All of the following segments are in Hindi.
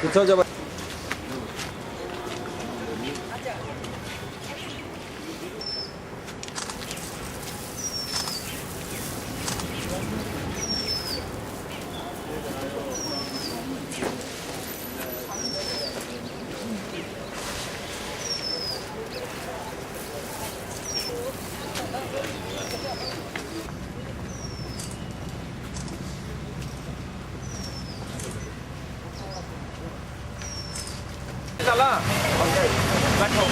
कुछ जब चला बैठो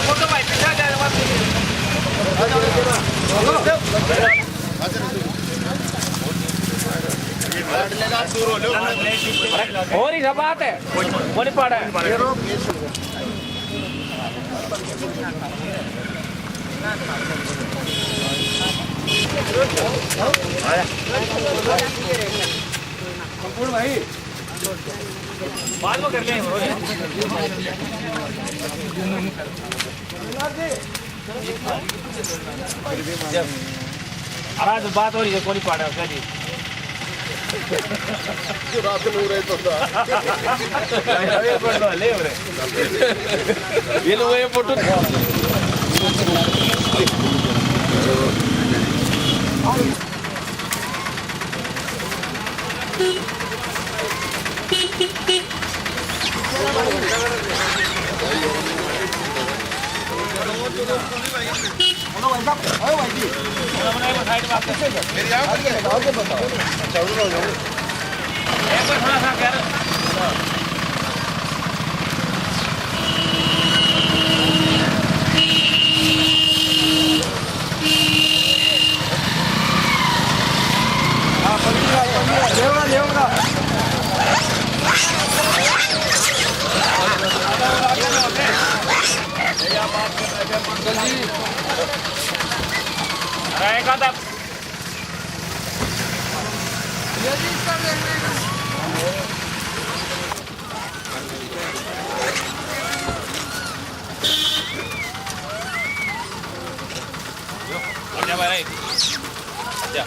फोटो भाई पीछा जाए और ही सब बात है वो नहीं पड़ा है भाई बाद में कर लेंगे आज बात हो रही है कौन पाड़ा उसका जी रात में रहे तो ये लोग ये फोटो थोड़ा सा कर रहेगा तब अच्छा भाई अच्छा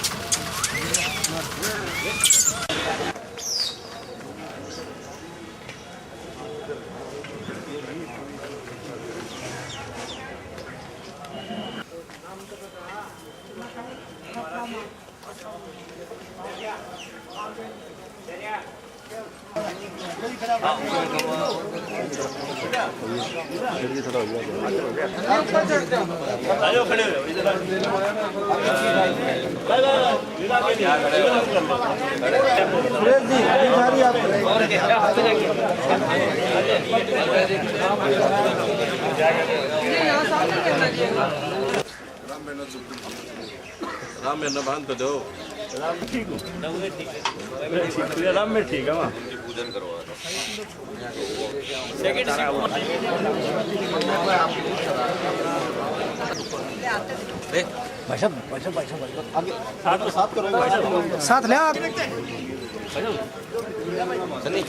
राम में न बांध दो राम ठीक है राम में ठीक है वहाँ पूजन करवा सेकंड भाई साहब आगे साथ करो साथ ले आप सनी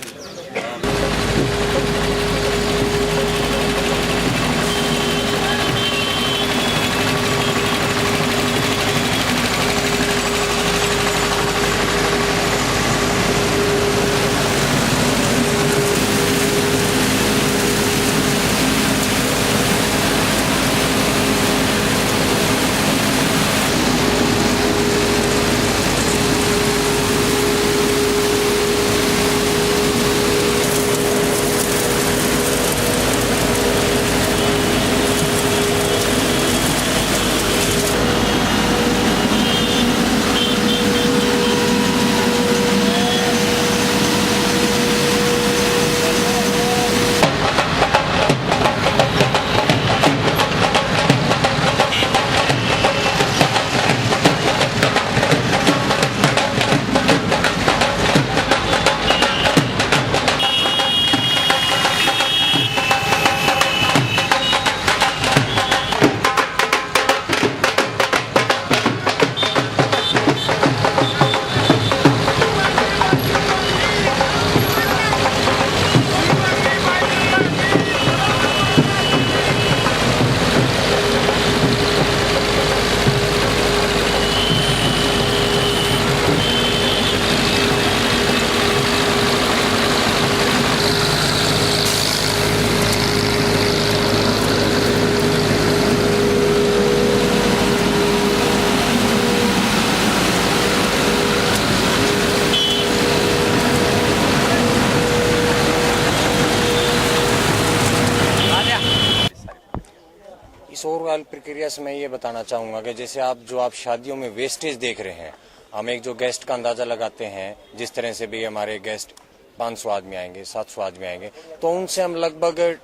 ओवरऑल प्रक्रिया से मैं ये बताना चाहूँगा कि जैसे आप शादियों में वेस्टेज देख रहे हैं, हम एक जो गेस्ट का अंदाज़ा लगाते हैं, जिस तरह से भी हमारे गेस्ट 500 आदमी आएंगे, 700 आदमी आएंगे, तो उनसे हम लगभग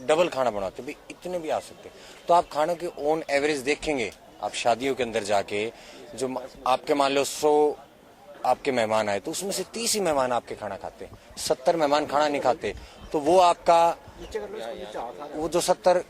डबल खाना बनाते भी, इतने भी आ सकते। तो आप खानों के ऑन एवरेज देखेंगे, आप शादियों के अंदर जाके जो आपके मान लो 100 आपके मेहमान आए तो उसमें से 30 ही मेहमान आपके खाना खाते हैं, 70 मेहमान खाना नहीं खाते। तो वो आपका वो जो 70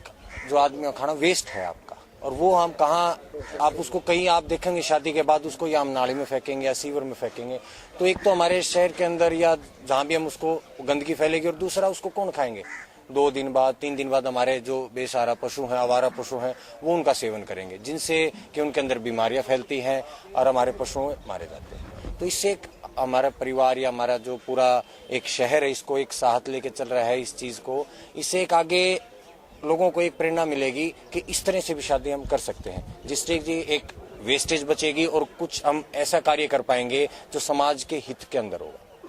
जो आदमी का खाना वेस्ट है आपका, और वो हम कहाँ, आप उसको कहीं आप देखेंगे शादी के बाद उसको या हम नाली में फेंकेंगे या सीवर में फेंकेंगे। तो एक तो हमारे शहर के अंदर या जहाँ भी हम उसको गंदगी फैलेगी, और दूसरा उसको कौन खाएंगे। 2 दिन बाद 3 दिन बाद हमारे जो बेसहारा पशु हैं, आवारा पशु हैं, वो उनका सेवन करेंगे, जिनसे कि उनके अंदर बीमारियां फैलती हैं और हमारे पशु मारे जाते हैं। तो इससे एक हमारा परिवार या हमारा जो पूरा एक शहर है, इसको एक साथ लेके चल रहा है इस चीज को। इससे एक आगे लोगों को एक प्रेरणा मिलेगी कि इस तरह से भी शादी हम कर सकते हैं, जिससे कि एक वेस्टेज बचेगी और कुछ हम ऐसा कार्य कर पाएंगे जो समाज के हित के अंदर होगा।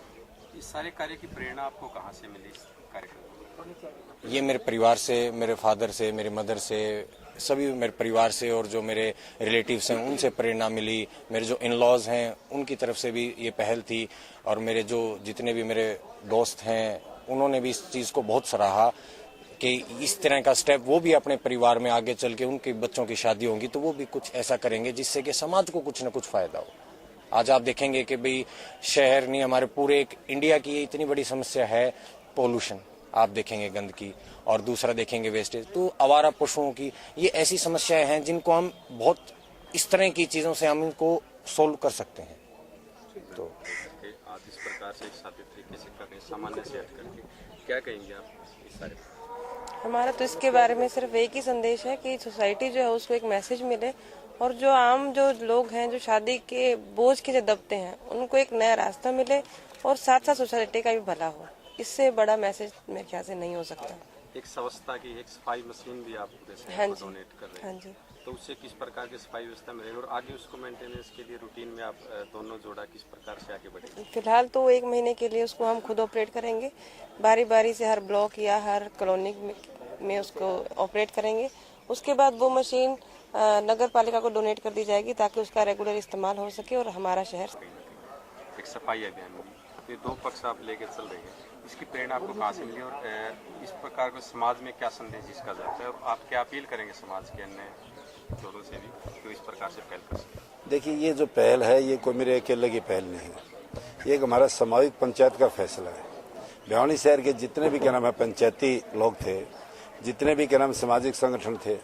इस सारे कार्य की प्रेरणा आपको कहाँ से मिली इस कार्यक्रम? ये मेरे परिवार से, मेरे फादर से, मेरे मदर से, सभी मेरे परिवार से, और जो मेरे रिलेटिव्स हैं उनसे प्रेरणा मिली। मेरे जो इन लॉज हैं उनकी तरफ से भी ये पहल थी, और मेरे जो जितने भी मेरे दोस्त हैं उन्होंने भी इस चीज़ को बहुत सराहा कि इस तरह का स्टेप वो भी अपने परिवार में आगे चल के उनके बच्चों की शादी होंगी तो वो भी कुछ ऐसा करेंगे जिससे कि समाज को कुछ न कुछ फायदा हो। आज आप देखेंगे कि भाई शहर नहीं, हमारे पूरे एक इंडिया की इतनी बड़ी समस्या है पोल्यूशन, आप देखेंगे गंदगी, और दूसरा देखेंगे वेस्टेज। तो आवारा पशुओं की ये ऐसी समस्याएं हैं जिनको हम बहुत इस तरह की चीजों से हम इनको सोल्व कर सकते हैं। तो आज इस प्रकार से शादी तरीके से करने, सामान्य से हट करके क्या कहेंगे आप इस सारे? हमारा तो इसके बारे में सिर्फ एक ही संदेश है कि सोसाइटी जो है उसको एक मैसेज मिले, और जो आम जो लोग हैं जो शादी के बोझ के जो दबते हैं उनको एक नया रास्ता मिले, और साथ साथ सोसाइटी का भी भला हो। इससे बड़ा मैसेज मेरे ख्याल से नहीं हो सकता। एक संस्था की एक सफाई मशीन भी आप डोनेट कर रहे हैं। हाँ जी। तो उससे किस प्रकार की सफाई व्यवस्था मिलेगी, और आगे उसको मेंटेनेंस के लिए रूटीन में आप दोनों जोड़ा किस प्रकार से आगे बढ़ेंगे? फिलहाल तो 1 महीने के लिए उसको हम खुद ऑपरेट करेंगे, बारी बारी से हर ब्लॉक या हर कॉलोनी में उसको ऑपरेट करेंगे। उसके बाद वो मशीन नगर पालिका को डोनेट कर दी जाएगी ताकि उसका रेगुलर इस्तेमाल हो सके और हमारा शहर। एक सफाई अभियान में ये 2 पक्ष आप लेकर चल रहे हैं, इसकी प्रेरणा आपको कहाँ से मिली, और इस प्रकार को समाज में क्या संदेश इसका जाता है, और आप क्या अपील करेंगे समाज के अन्य लोगों से भी तो इस प्रकार से पहल कर सकें? देखिए, ये जो पहल है ये कोई मेरे अकेले की पहल नहीं है, ये एक हमारा सामूहिक पंचायत का फैसला है। भिवानी शहर के जितने भी क्या नाम है पंचायती लोग थे, जितने भी क्या नाम सामाजिक संगठन थे,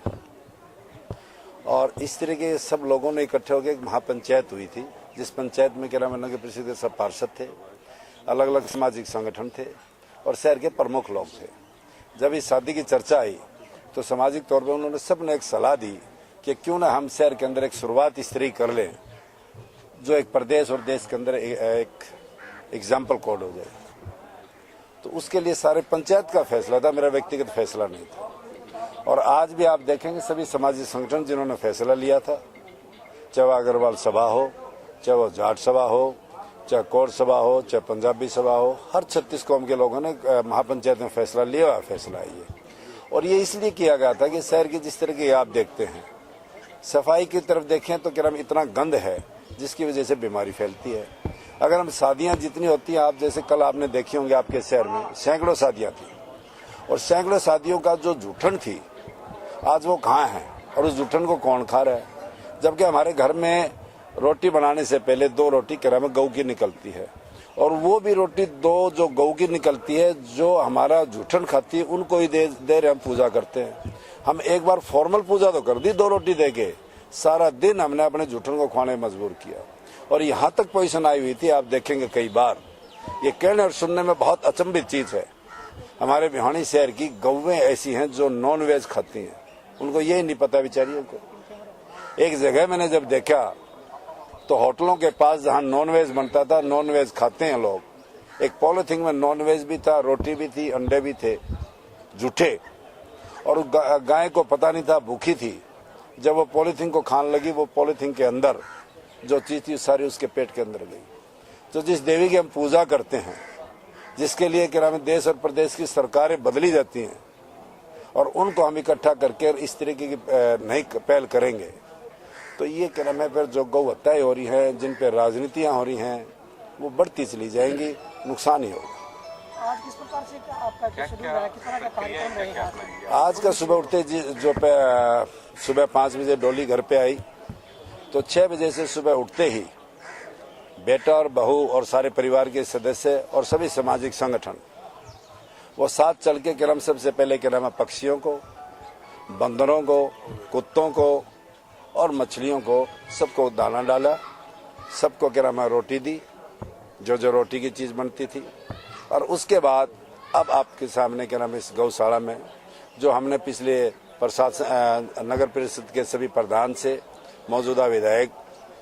और इस तरह के सब लोगों ने इकट्ठे होकर एक महापंचायत हुई थी, जिस पंचायत में क्या नाम नगर परिषद के सब पार्षद थे, अलग अलग सामाजिक संगठन थे और शहर के प्रमुख लोग थे। जब इस शादी की चर्चा आई तो सामाजिक तौर पर उन्होंने सबने एक सलाह दी कि क्यों ना हम शहर के अंदर एक शुरुआत इस तरह कर लें जो एक प्रदेश और देश के अंदर एक एग्जाम्पल कोड हो जाए। तो उसके लिए सारे पंचायत का फैसला था, मेरा व्यक्तिगत फैसला नहीं था। और आज भी आप देखेंगे सभी सामाजिक संगठन जिन्होंने फैसला लिया था, चाहे वो अग्रवाल सभा हो, चाहे वो जाट सभा हो, चाहे कौर सभा हो, चाहे पंजाबी सभा हो, हर 36 कौम के लोगों ने महापंचायत में फैसला लिया हुआ फैसला है ये। और ये इसलिए किया गया था कि शहर की जिस तरह की आप देखते हैं, सफाई की तरफ देखें तो क्या इतना गंद है जिसकी वजह से बीमारी फैलती है। अगर हम शादियां जितनी होती हैं, आप जैसे कल आपने देखी होंगी आपके शहर में सैकड़ों शादियां थी, और सैकड़ों शादियों का जो जूठन थी आज वो कहाँ है, और उस जूठन को कौन खा रहा है? जबकि हमारे घर में रोटी बनाने से पहले 2 रोटी क्या नाम है गऊ की निकलती है, और वो भी रोटी 2 जो गऊ की निकलती है जो हमारा जूठन खाती है उनको ही दे रहे हम पूजा करते हैं। हम एक बार फॉर्मल पूजा तो कर दी 2 रोटी दे के, सारा दिन हमने अपने जूठन को खाने में मजबूर किया। और यहाँ तक पोजीशन आई हुई थी, आप देखेंगे कई बार ये कहने और सुनने में बहुत अचंभित चीज है, हमारे भिवानी शहर की गौवें ऐसी हैं जो नॉन वेज खाती हैं, उनको यही नहीं पता बेचारियों को। एक जगह मैंने जब देखा तो होटलों के पास जहाँ नॉन वेज बनता था, नॉन वेज खाते हैं लोग, एक पॉलिथीन में नॉन वेज भी था, रोटी भी थी, अंडे भी थे जूठे, और गाय को पता नहीं था भूखी थी। जब वो पॉलिथीन को खाने लगी, वो पॉलिथीन के अंदर जो चीज थी सारी उसके पेट के अंदर गई। तो जिस देवी की हम पूजा करते हैं, जिसके लिए क्या नाम है देश और प्रदेश की सरकारें बदली जाती हैं, और उनको हम इकट्ठा करके इस तरीके की नई पहल करेंगे तो ये क्रम है फिर जो गौ हत्याएं हो रही हैं, जिन पे राजनीतियां हो रही हैं, वो बढ़ती चली जाएंगी, नुकसान ही होगा। आज किस प्रकार से आपका जो शेड्यूल है, किस तरह का कार्यक्रम रहेगा? आज का सुबह उठते जो सुबह 5 बजे डोली घर पे आई तो 6 बजे से सुबह उठते ही बेटा और बहू और सारे परिवार के सदस्य और सभी सामाजिक संगठन वो साथ चल के क्रम सबसे पहले क्रम पक्षियों को, बंदरों को, कुत्तों को और मछलियों को सबको दाना डाला, सबको क्रम रोटी दी, जो रोटी की चीज बनती थी। और उसके बाद अब आपके सामने क्रम इस गौशाला में जो हमने पिछले प्रशासन नगर परिषद के सभी प्रधान से, मौजूदा विधायक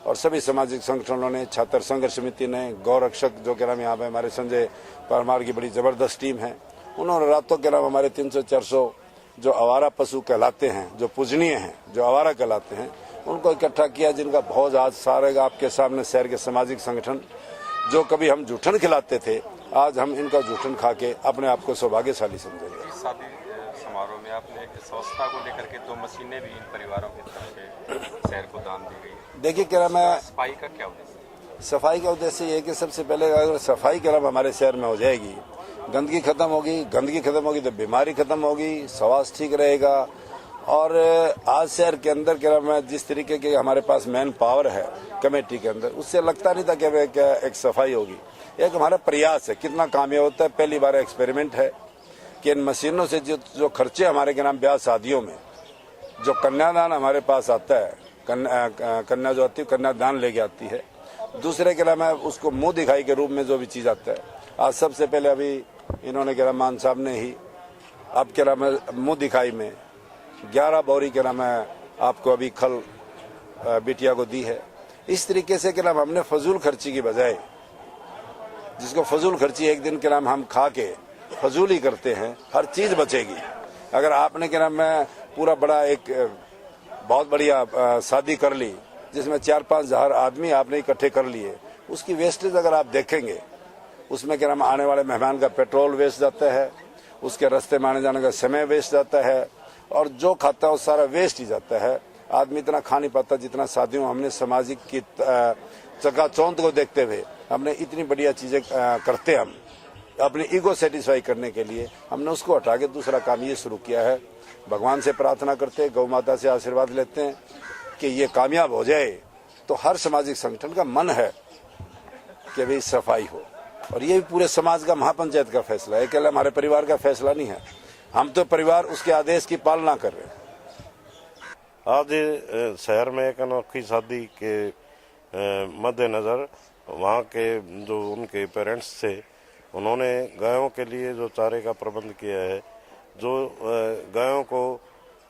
और सभी सामाजिक संगठनों ने, छात्र संघर्ष समिति ने, गौरक्षक जो क्रम यहाँ पे हमारे संजय परमार की बड़ी जबरदस्त टीम है, उन्होंने रातों के नाम हमारे 300-400 जो आवारा पशु कहलाते हैं, जो पूजनीय हैं, जो आवारा कहलाते हैं, उनको इकट्ठा किया, जिनका भोज आज सारे आपके सामने शहर के सामाजिक संगठन जो कभी हम जूठन खिलाते थे, आज हम इनका जूठन खा के अपने आप को सौभाग्यशाली समझेंगे। इस शादी समारोह में आपने स्वच्छता को लेकर के 2 मशीनें भी इन परिवारों की तरफ से शहर को दान दी गई। देखिए क्या मैं सफाई का क्या उद्देश्य? सफाई का उद्देश्य ये है कि सबसे पहले अगर सफाई क्रम हमारे शहर में हो जाएगी, गंदगी खत्म होगी तो बीमारी खत्म होगी, स्वास्थ्य ठीक रहेगा। और आज शहर के अंदर क्रम में जिस तरीके के हमारे पास मैन पावर है कमेटी के अंदर, उससे लगता नहीं था कि एक सफाई होगी। एक हमारा प्रयास है, कितना कामयाब होता है, पहली बार एक्सपेरिमेंट है कि इन मशीनों से जो खर्चे हमारे के नाम ब्याह शादियों में जो कन्यादान हमारे पास आता है, कन्या जो आती है कन्यादान लेके आती है, दूसरे के नाम है उसको मुंह दिखाई के रूप में जो भी चीज आता है। आज सबसे पहले अभी इन्होंने कह मान साहब ने ही अब के नाम मुंह दिखाई में 11 बोरी के नाम है आपको अभी खल बिटिया को दी है। इस तरीके से के नाम हमने फजूल खर्ची की बजाय, जिसको फजूल खर्ची एक दिन के नाम हम खा के फजूल ही करते हैं, हर चीज बचेगी। अगर आपने के नाम में पूरा बड़ा एक बहुत बढ़िया शादी कर ली जिसमें 4-5 हजार आदमी आपने इकट्ठे कर लिए, उसकी वेस्टेज अगर आप देखेंगे, उसमें क्या नाम आने वाले मेहमान का पेट्रोल वेस्ट जाता है, उसके रास्ते में आने जाने का समय वेस्ट जाता है, और जो खाता है वो सारा वेस्ट ही जाता है। आदमी इतना खा नहीं पाता जितना शादियों हमने सामाजिक की चकाचौंध को देखते हुए हमने इतनी बढ़िया चीजें करते, हम अपनी ईगो सेटिस्फाई करने के लिए हमने उसको हटा के दूसरा काम ये शुरू किया है। भगवान से प्रार्थना करते हैं, गौ माता से आशीर्वाद लेते हैं कि ये कामयाब हो जाए। तो हर सामाजिक संगठन का मन है कि भाई सफाई हो, और ये भी पूरे समाज का महापंचायत का फैसला है, अकेला हमारे परिवार का फैसला नहीं है। हम तो परिवार उसके आदेश की पालना कर रहे हैं। आज शहर में एक अनोखी शादी के मद्देनजर वहाँ के जो उनके पेरेंट्स थे, उन्होंने गायों के लिए जो चारे का प्रबंध किया है, जो गायों को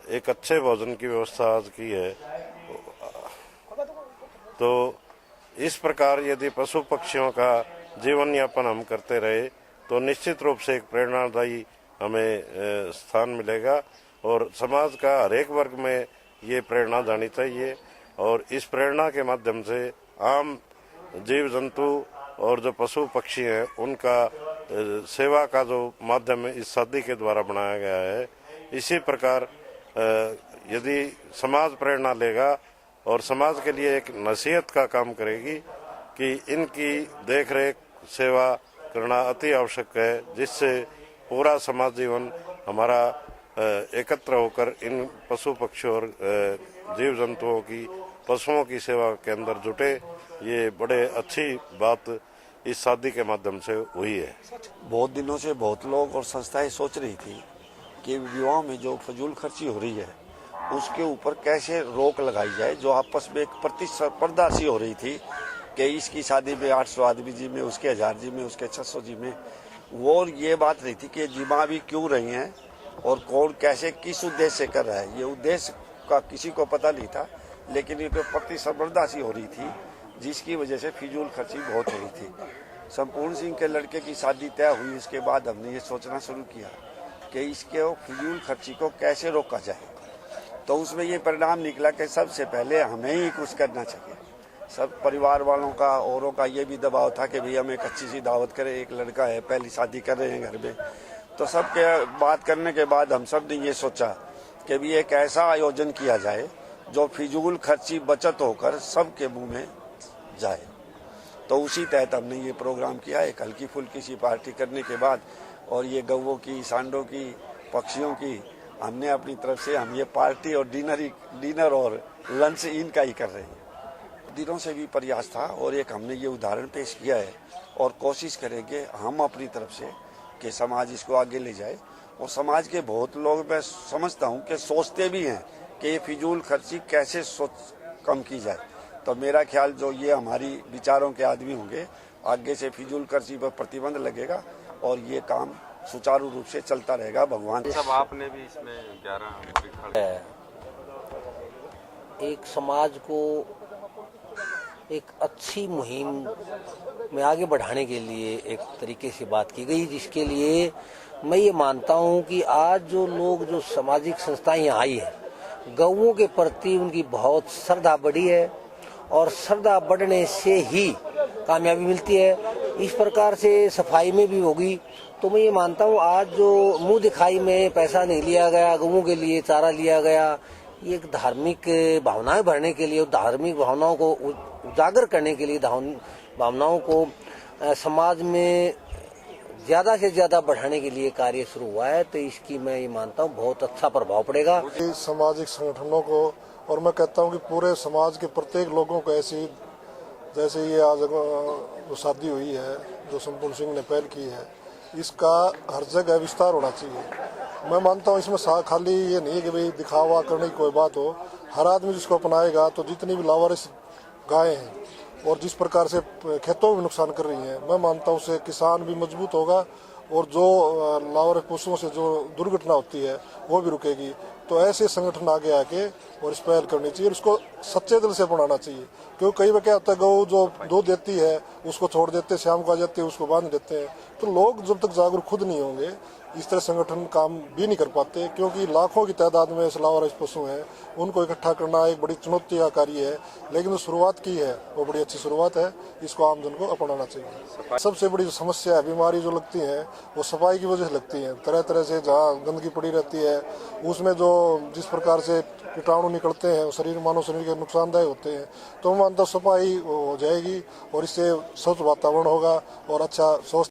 एक अच्छे भोजन की व्यवस्था आज की है। तो इस प्रकार यदि पशु पक्षियों का जीवन यापन हम करते रहे तो निश्चित रूप से एक प्रेरणादायी हमें स्थान मिलेगा, और समाज का हर एक वर्ग में ये प्रेरणा जानी चाहिए। और इस प्रेरणा के माध्यम से आम जीव जंतु और जो पशु पक्षी हैं उनका सेवा का जो माध्यम इस शादी के द्वारा बनाया गया है। इसी प्रकार यदि समाज प्रेरणा लेगा और समाज के लिए एक नसीहत का काम करेगी कि इनकी देखरेख सेवा करना अति आवश्यक है, जिससे पूरा समाज जीवन हमारा एकत्र होकर इन पशु पक्षियों और जीव जंतुओं की, पशुओं की सेवा के अंदर जुटे। ये बड़े अच्छी बात इस शादी के माध्यम से हुई है। बहुत दिनों से बहुत लोग और संस्थाएं सोच रही थी कि विवाह में जो फजूल खर्ची हो रही है उसके ऊपर कैसे रोक लगाई जाए, जो आपस में एक प्रतिस्पर्धा सी हो रही थी कि इसकी शादी में 800 आदमी जी में, उसके 1000 जी में, उसके 600 जी में। वो ये बात रही थी कि जिमा भी क्यों रही हैं और कौन कैसे किस उद्देश्य से कर रहा है, ये उद्देश्य का किसी को पता नहीं था। लेकिन ये प्रतिस्पर्धा सी हो रही थी जिसकी वजह से फिजूल खर्ची बहुत हो रही थी। संपूर्ण सिंह के लड़के की शादी तय हुई, उसके बाद हमने ये सोचना शुरू किया कि इसके फिजूल खर्ची को कैसे रोका जाए। तो उसमें ये परिणाम निकला कि सबसे पहले हमें ही कुछ करना चाहिए। सब परिवार वालों का, औरों का ये भी दबाव था कि भाई हम एक अच्छी सी दावत करें, एक लड़का है, पहली शादी कर रहे हैं घर में, तो सबके बात करने के बाद हम सब ने ये सोचा कि भी एक ऐसा आयोजन किया जाए जो फिजूल खर्ची बचत होकर सबके मुंह में जाए। तो उसी तहत हमने ये प्रोग्राम किया, एक हल्की फुल्की सी पार्टी करने के बाद, और ये गौवों की, सांडों की, पक्षियों की हमने अपनी तरफ से हम ये पार्टी और डिनर और लंच इनका ही कर रहे हैं। दिनों से भी प्रयास था और एक हमने ये उदाहरण पेश किया है और कोशिश करेंगे हम अपनी तरफ से कि समाज इसको आगे ले जाए। और समाज के बहुत लोग, मैं समझता हूँ कि सोचते भी हैं कि ये फिजूल खर्ची कैसे कम की जाए। तो मेरा ख्याल जो ये हमारी विचारों के आदमी होंगे, आगे से फिजूल खर्ची पर प्रतिबंध लगेगा और ये काम सुचारू रूप से चलता रहेगा। भगवान सब आपने भी इसमें 11 एक समाज को एक अच्छी मुहिम में आगे बढ़ाने के लिए एक तरीके से बात की गई, जिसके लिए मैं ये मानता हूँ कि आज जो लोग, जो सामाजिक संस्थाएं यहाँ आई है, गौओं के प्रति उनकी बहुत श्रद्धा बढ़ी है और श्रद्धा बढ़ने से ही कामयाबी मिलती है। इस प्रकार से सफाई में भी होगी। तो मैं ये मानता हूँ आज जो मुंह दिखाई में पैसा नहीं लिया गया, गौओं के लिए चारा लिया गया, ये एक धार्मिक भावनाएं भरने के लिए, धार्मिक भावनाओं को उजागर करने के लिए, भावनाओं को समाज में ज्यादा से ज्यादा बढ़ाने के लिए कार्य शुरू हुआ है। तो इसकी मैं ये मानता हूँ बहुत अच्छा प्रभाव पड़ेगा सामाजिक संगठनों को, और मैं कहता हूँ कि पूरे समाज के प्रत्येक लोगों को ऐसी, जैसे ये आज जो शादी हुई है, जो संपूर्ण सिंह ने पहल की है, इसका हर जगह विस्तार होना चाहिए। मैं मानता हूँ इसमें खाली ये नहीं है कि भाई दिखावा करने की कोई बात हो, हर आदमी जिसको अपनाएगा तो जितनी भी लावारिस गायें हैं और जिस प्रकार से खेतों में नुकसान कर रही हैं, मैं मानता हूँ उससे किसान भी मजबूत होगा और जो लावारिस पशुओं से जो दुर्घटना होती है वो भी रुकेगी। तो ऐसे संगठन आगे आके और इस पहल करनी चाहिए और उसको सच्चे दिल से अपनाना चाहिए। क्योंकि कई बार क्या होता है, गौ जो दूध देती है उसको छोड़ देते, शाम को आ जाती है, उसको बांध देते हैं। तो लोग जब तक जागरूक खुद नहीं होंगे, इस तरह संगठन काम भी नहीं कर पाते। क्योंकि लाखों की तादाद में लावारिस पशु हैं, उनको इकट्ठा करना एक बड़ी चुनौती का कार्य है। लेकिन जो शुरुआत की है वो बड़ी अच्छी शुरुआत है, इसको आमजन को अपनाना चाहिए। सबसे बड़ी जो समस्या है, बीमारी जो लगती है, वो सफाई की वजह से लगती है। तरह तरह से जहाँ गंदगी पड़ी रहती है, उसमें जो जिस प्रकार से कीटाणु निकलते हैं, शरीर, मानव शरीर के नुकसानदायक होते हैं। तो मैं मानता हूँ सफाई हो जाएगी और इससे स्वच्छ वातावरण होगा और अच्छा स्वस्थ